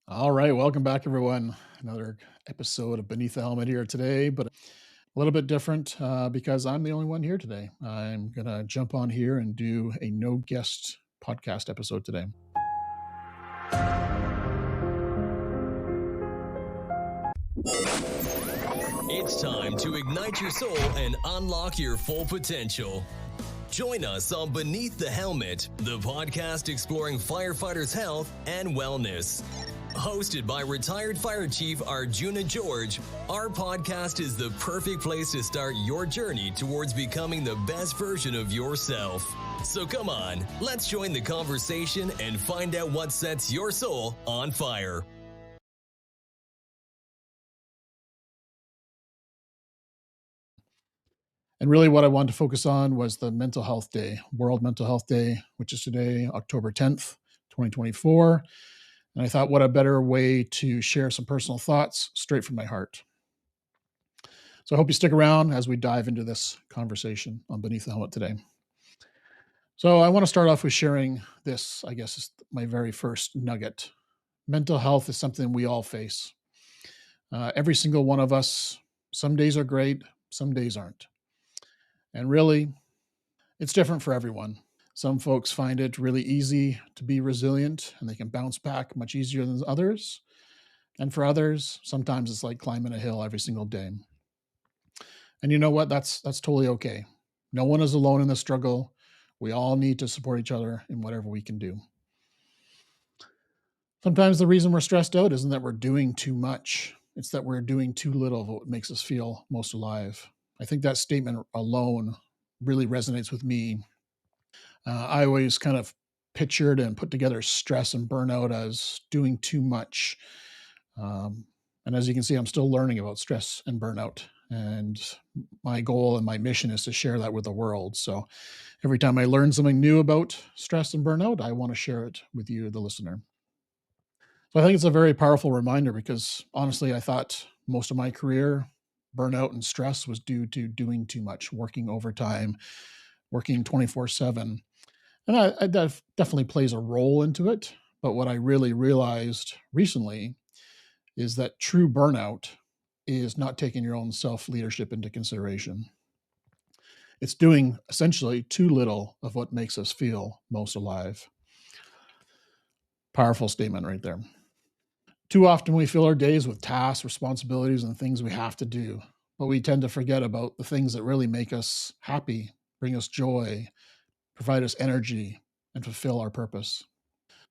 All right, welcome back, everyone. Another episode of Beneath the Helmet here today, but a little bit different because I'm the only one here today. I'm going to jump on here and do a no guest podcast episode today. It's time to ignite your soul and unlock your full potential. Join us on Beneath the Helmet, the podcast exploring firefighters' health and wellness. Hosted by retired Fire Chief Arjuna George, our podcast is the perfect place to start your journey towards becoming the best version of yourself. So come on, let's join the conversation and find out what sets your soul on fire. And really, what I wanted to focus on was the Mental Health Day, World Mental Health Day, which is today, October 10th, 2024. And I thought, what a better way to share some personal thoughts straight from my heart. So I hope you stick around as we dive into this conversation on Beneath the Helmet today. So I want to start off with sharing this, I guess, is my very first nugget. Mental health is something we all face. Every single one of us, some days are great, some days aren't. And really, it's different for everyone. Some folks find it really easy to be resilient and they can bounce back much easier than others. And for others, sometimes it's like climbing a hill every single day. And you know what? That's totally okay. No one is alone in the struggle. We all need to support each other in whatever we can do. Sometimes the reason we're stressed out isn't that we're doing too much. It's that we're doing too little of what makes us feel most alive. I think that statement alone really resonates with me. I always kind of pictured and put together stress and burnout as doing too much. And as you can see, I'm still learning about stress and burnout. And my goal and my mission is to share that with the world. So every time I learn something new about stress and burnout, I want to share it with you, the listener. So I think it's a very powerful reminder because honestly, I thought most of my career, burnout and stress was due to doing too much, working overtime, working 24/7. And that definitely plays a role into it. But what I really realized recently is that true burnout is not taking your own self leadership into consideration. It's doing essentially too little of what makes us feel most alive. Powerful statement right there. Too often we fill our days with tasks, responsibilities, and things we have to do, but we tend to forget about the things that really make us happy, bring us joy, provide us energy, and fulfill our purpose.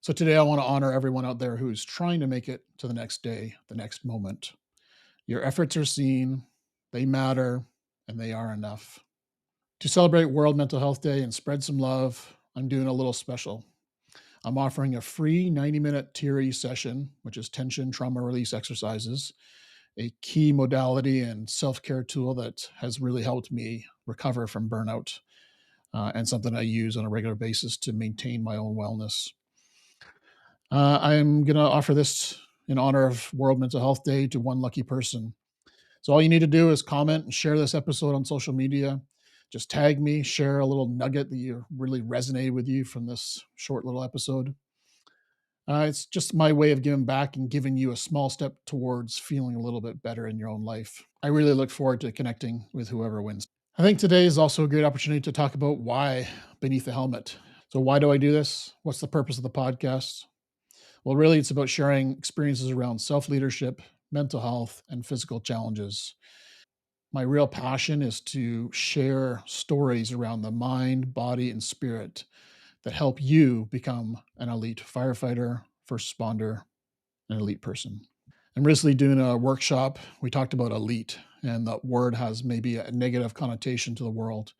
So today I want to honor everyone out there who's trying to make it to the next day, the next moment. Your efforts are seen, they matter, and they are enough. To celebrate World Mental Health Day and spread some love, I'm doing a little special. I'm offering a free 90-minute TRE session, which is tension trauma release exercises, a key modality and self-care tool that has really helped me recover from burnout and something I use on a regular basis to maintain my own wellness. I'm going to offer this in honor of World Mental Health Day to one lucky person. So all you need to do is comment and share this episode on social media. Just tag me, share a little nugget that you really resonated with you from this short little episode. It's just my way of giving back and giving you a small step towards feeling a little bit better in your own life. I really look forward to connecting with whoever wins. I think today is also a great opportunity to talk about why Beneath the Helmet. So why do I do this? What's the purpose of the podcast? Well, really, it's about sharing experiences around self-leadership, mental health, and physical challenges. My real passion is to share stories around the mind, body, and spirit that help you become an elite firefighter, first responder, an elite person. I'm recently doing a workshop. We talked about elite, and that word has maybe a negative connotation to the world.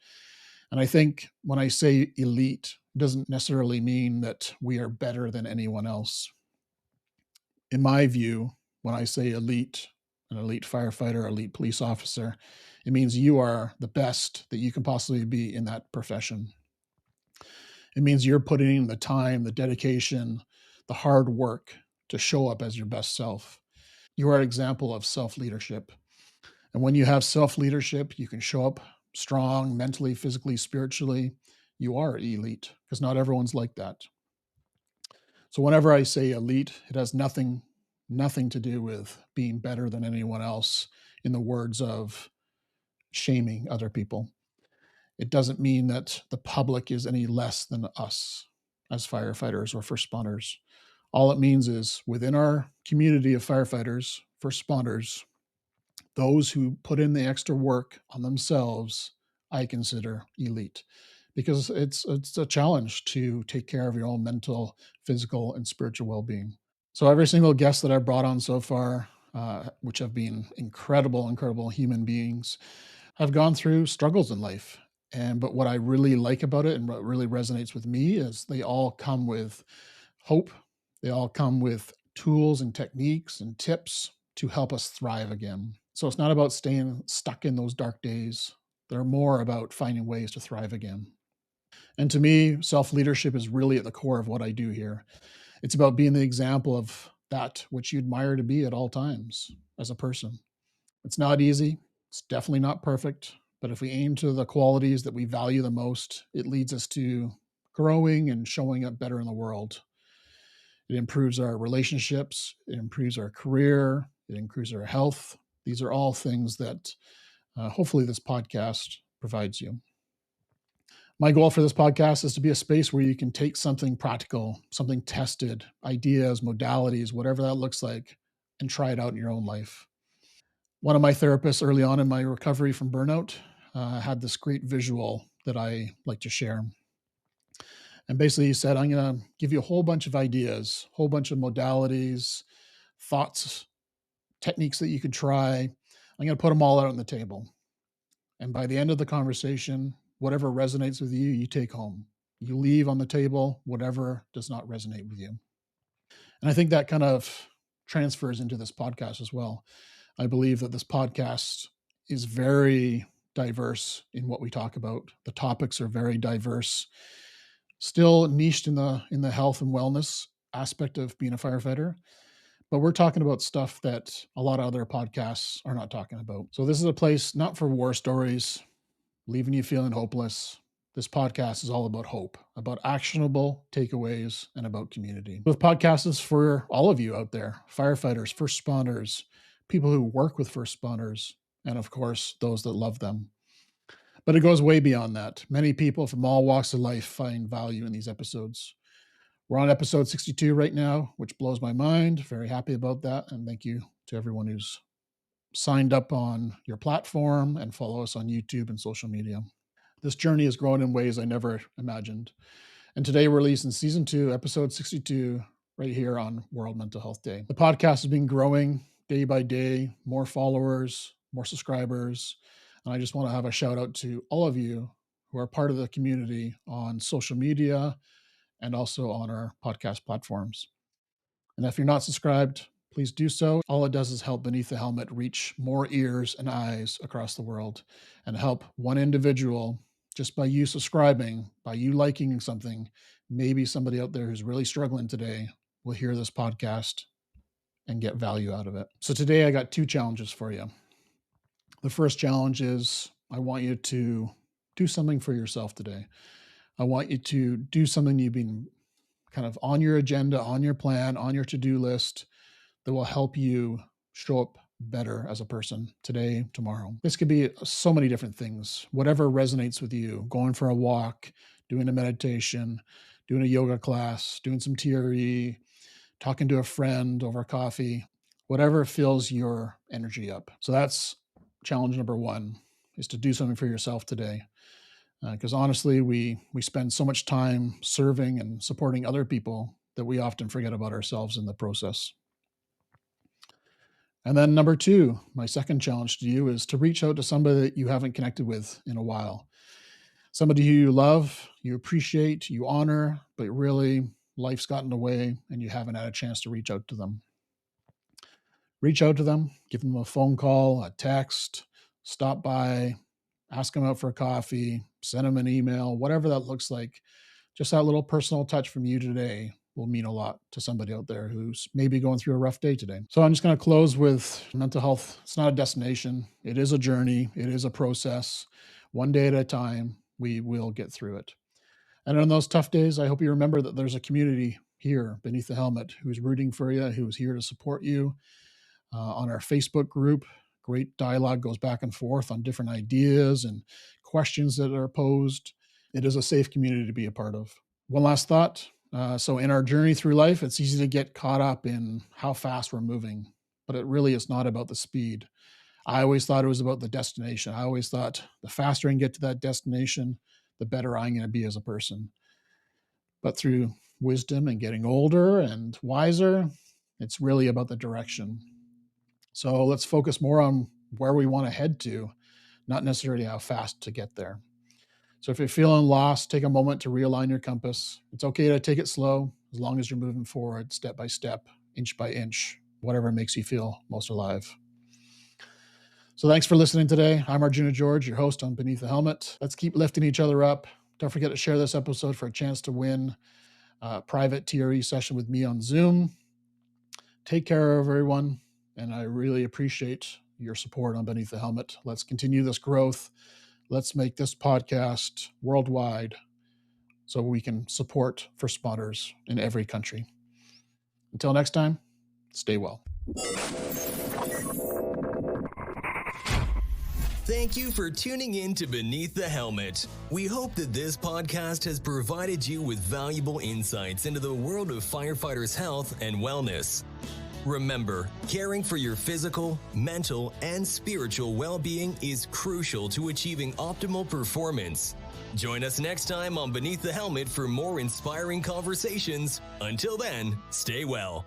And I think when I say elite, it doesn't necessarily mean that we are better than anyone else. In my view, when I say elite, an elite firefighter, elite police officer, it means you are the best that you can possibly be in that profession. It means you're putting in the time, the dedication, the hard work to show up as your best self. You are an example of self-leadership. And when you have self-leadership, you can show up strong mentally, physically, spiritually. You are elite because not everyone's like that. So whenever I say elite, it has nothing nothing to do with being better than anyone else, in the words of shaming other people. It doesn't mean that the public is any less than us as firefighters or first responders. All it means is within our community of firefighters, first responders, those who put in the extra work on themselves, I consider elite, because it's a challenge to take care of your own mental, physical, and spiritual well-being. So every single guest that I've brought on so far, which have been incredible human beings, have gone through struggles in life. But what I really like about it and what really resonates with me is they all come with hope. They all come with tools and techniques and tips to help us thrive again. So it's not about staying stuck in those dark days. They're more about finding ways to thrive again. And to me, self leadership is really at the core of what I do here. It's about being the example of that which you admire to be at all times as a person. It's not easy. It's definitely not perfect. But if we aim to the qualities that we value the most, it leads us to growing and showing up better in the world. It improves our relationships, it improves our career, it improves our health. These are all things that hopefully this podcast provides you. My goal for this podcast is to be a space where you can take something practical, something tested, ideas, modalities, whatever that looks like, and try it out in your own life. One of my therapists early on in my recovery from burnout had this great visual that I like to share. And basically, he said, I'm going to give you a whole bunch of ideas, whole bunch of modalities, thoughts, techniques that you could try. I'm going to put them all out on the table. And by the end of the conversation, whatever resonates with you, you take home. You leave on the table whatever does not resonate with you. And I think that kind of transfers into this podcast as well. I believe that this podcast is very diverse in what we talk about. The topics are very diverse, still niched in the health and wellness aspect of being a firefighter, but we're talking about stuff that a lot of other podcasts are not talking about. So this is a place not for war stories, leaving you feeling hopeless. This podcast is all about hope, about actionable takeaways, and about community. This podcast is for all of you out there, firefighters, first responders, people who work with first responders, and of course, those that love them. But it goes way beyond that. Many people from all walks of life find value in these episodes. We're on episode 62 right now, which blows my mind. Very happy about that. And thank you to everyone who's signed up on your platform and follow us on YouTube and social media. This journey has grown in ways I never imagined. And today we're releasing season 2, episode 62, right here on World Mental Health Day. The podcast has been growing day by day, more followers, more subscribers. And I just want to have a shout out to all of you who are part of the community on social media and also on our podcast platforms. And if you're not subscribed, please do so. All it does is help Beneath the Helmet reach more ears and eyes across the world and help one individual just by you subscribing, by you liking something. Maybe somebody out there who's really struggling today will hear this podcast and get value out of it. So today I got 2 challenges for you. The first challenge is I want you to do something for yourself today. I want you to do something you've been kind of on your agenda, on your plan, on your to-do list that will help you show up better as a person today, tomorrow. This could be so many different things, whatever resonates with you, going for a walk, doing a meditation, doing a yoga class, doing some TRE, talking to a friend over coffee, whatever fills your energy up. So that's challenge number 1, is to do something for yourself today. Because honestly, we spend so much time serving and supporting other people that we often forget about ourselves in the process. And then number 2, my second challenge to you is to reach out to somebody that you haven't connected with in a while. Somebody who you love, you appreciate, you honor, but really life's gotten in the way and you haven't had a chance to reach out to them. Reach out to them, give them a phone call, a text, stop by, ask them out for a coffee, send them an email, whatever that looks like. Just that little personal touch from you today will mean a lot to somebody out there who's maybe going through a rough day today. So I'm just going to close with mental health. It's not a destination. It is a journey. It is a process. One day at a time, we will get through it. And on those tough days, I hope you remember that there's a community here beneath the helmet who's rooting for you, who's here to support you. On our Facebook group, great dialogue goes back and forth on different ideas and questions that are posed. It is a safe community to be a part of. One last thought. So in our journey through life, it's easy to get caught up in how fast we're moving, but it really is not about the speed. I always thought it was about the destination. I always thought the faster I can get to that destination, the better I'm going to be as a person. But through wisdom and getting older and wiser, it's really about the direction. So let's focus more on where we want to head to, not necessarily how fast to get there. So if you're feeling lost, take a moment to realign your compass. It's okay to take it slow as long as you're moving forward step by step, inch by inch, whatever makes you feel most alive. So thanks for listening today. I'm Arjuna George, your host on Beneath the Helmet. Let's keep lifting each other up. Don't forget to share this episode for a chance to win a private TRE session with me on Zoom. Take care of everyone, and I really appreciate your support on Beneath the Helmet. Let's continue this growth. Let's make this podcast worldwide so we can support first responders in every country. Until next time, stay well. Thank you for tuning in to Beneath the Helmet. We hope that this podcast has provided you with valuable insights into the world of firefighters' health and wellness. Remember, caring for your physical, mental, and spiritual well-being is crucial to achieving optimal performance. Join us next time on Beneath the Helmet for more inspiring conversations. Until then, stay well.